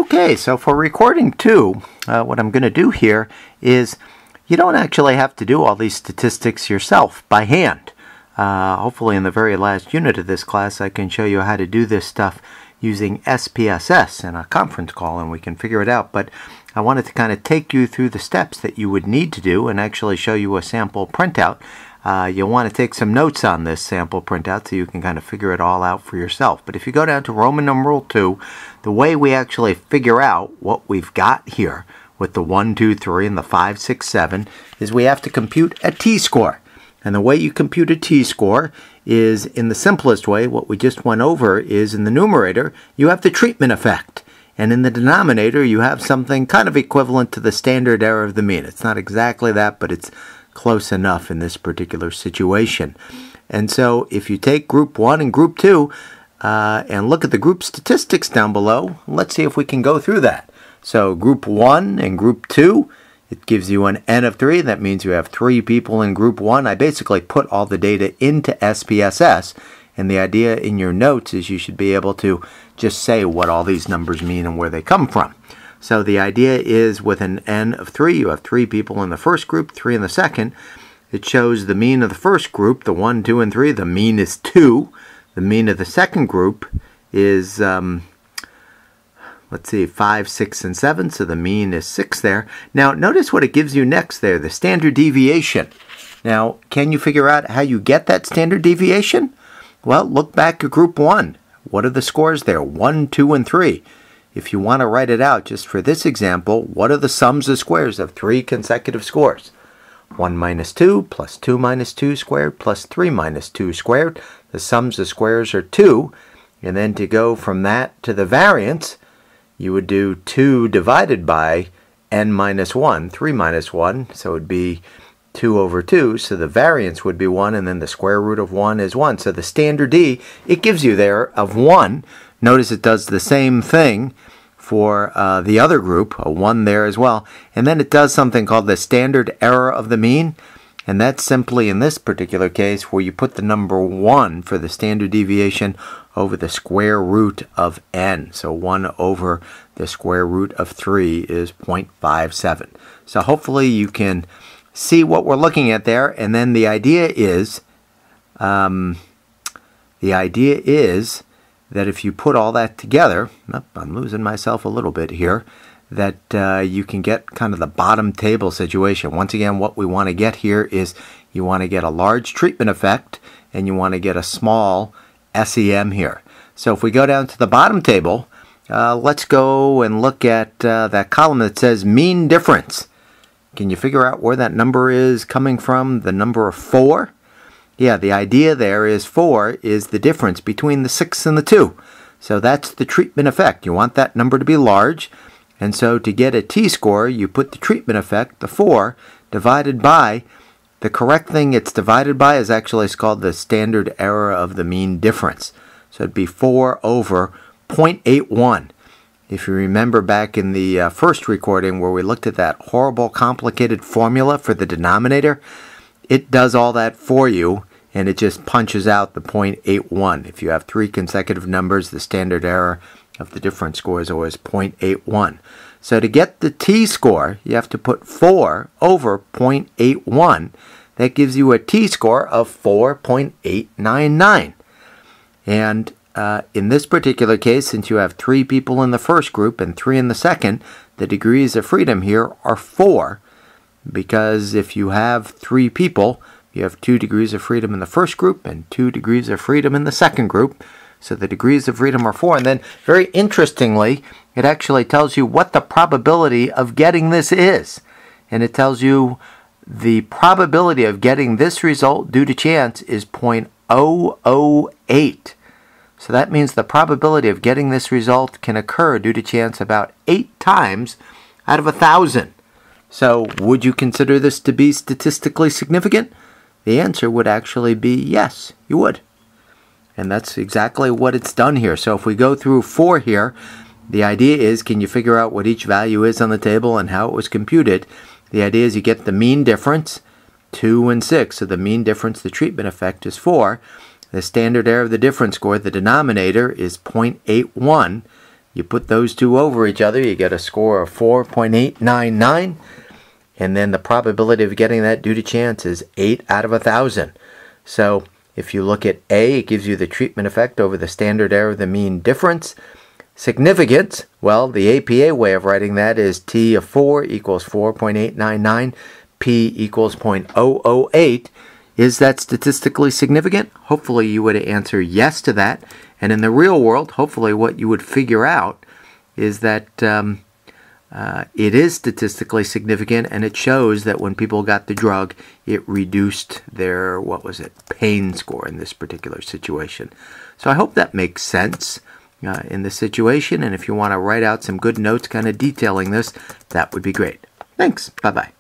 Okay, so for recording 2, what I'm going to do here is you don't actually have to do all these statistics yourself by hand. Hopefully in the very last unit of this class I can show you how to do this stuff using SPSS in a conference call and we can figure it out. But I wanted to kind of take you through the steps that you would need to do and actually show you a sample printout. You'll want to take some notes on this sample printout so you can kind of figure it all out for yourself. But if you go down to Roman numeral 2, the way we actually figure out what we've got here with the 1, 2, 3, and the 5, 6, 7 is we have to compute a t-score. And the way you compute a t-score is, in the simplest way, what we just went over is in the numerator, you have the treatment effect. And in the denominator, you have something kind of equivalent to the standard error of the mean. It's not exactly that, but it's close enough in this particular situation. And so if you take group 1 and group 2 and look at the group statistics down below, let's see if we can go through that. So group 1 and group 2, it gives you an N of 3. That means you have 3 people in group 1. I basically put all the data into SPSS, and the idea in your notes is you should be able to just say what all these numbers mean and where they come from. So the idea is with an N of 3, you have 3 people in the first group, 3 in the second. It shows the mean of the first group, the 1, 2, and 3. The mean is 2. The mean of the second group is, let's see, 5, 6, and 7. So the mean is 6 there. Now notice what it gives you next there, the standard deviation. Now, can you figure out how you get that standard deviation? Well, look back at group 1. What are the scores there? 1, 2, and 3. If you want to write it out, just for this example, what are the sums of squares of 3 consecutive scores? 1 minus 2 plus 2 minus 2 squared plus 3 minus 2 squared. The sums of squares are 2. And then to go from that to the variance, you would do 2 divided by n minus 1, 3 minus 1. So it would be 2 over 2. So the variance would be 1, and then the square root of 1 is 1. So the standard D, it gives you there of 1. Notice it does the same thing for the other group, a 1 there as well. And then it does something called the standard error of the mean. And that's simply, in this particular case, where you put the number 1 for the standard deviation over the square root of n. So 1 over the square root of 3 is 0.57. So hopefully you can see what we're looking at there. And then the idea is, that if you put all that together, I'm losing myself a little bit here, that you can get kind of the bottom table situation. Once again, what we want to get here is you want to get a large treatment effect and you want to get a small SEM here. So if we go down to the bottom table, let's go and look at that column that says mean difference. Can you figure out where that number is coming from, the number of 4? Yeah, the idea there is 4 is the difference between the 6 and the 2. So that's the treatment effect. You want that number to be large. And so to get a t-score, you put the treatment effect, the 4, divided by, the correct thing it's divided by is actually called the standard error of the mean difference. So it'd be 4 over 0.81. If you remember back in the first recording where we looked at that horrible complicated formula for the denominator, it does all that for you. And it just punches out the 0.81. If you have 3 consecutive numbers, the standard error of the different score is always 0.81. So to get the t-score, you have to put 4 over 0.81. That gives you a t-score of 4.899. And in this particular case, since you have 3 people in the first group and 3 in the second, the degrees of freedom here are 4. Because if you have 3 people, you have 2 degrees of freedom in the first group and 2 degrees of freedom in the second group. So the degrees of freedom are 4. And then, very interestingly, it actually tells you what the probability of getting this is. And it tells you the probability of getting this result due to chance is 0.008. So that means the probability of getting this result can occur due to chance about 8 times out of 1,000. So would you consider this to be statistically significant? The answer would actually be yes, you would. And that's exactly what it's done here. So if we go through 4 here, the idea is, can you figure out what each value is on the table and how it was computed? The idea is you get the mean difference, 2 and 6. So the mean difference, the treatment effect, is 4. The standard error of the difference score, the denominator, is 0.81. You put those two over each other, you get a score of 4.899, and then the probability of getting that due to chance is 8 out of 1,000. So if you look at A, it gives you the treatment effect over the standard error of the mean difference. Significance, well, the APA way of writing that is T of 4 equals 4.899, P equals 0.008. Is that statistically significant? Hopefully you would answer yes to that. And in the real world, hopefully what you would figure out is that it is statistically significant, and it shows that when people got the drug, it reduced their, pain score in this particular situation. So I hope that makes sense in the situation, and if you want to write out some good notes kind of detailing this, that would be great. Thanks. Bye-bye.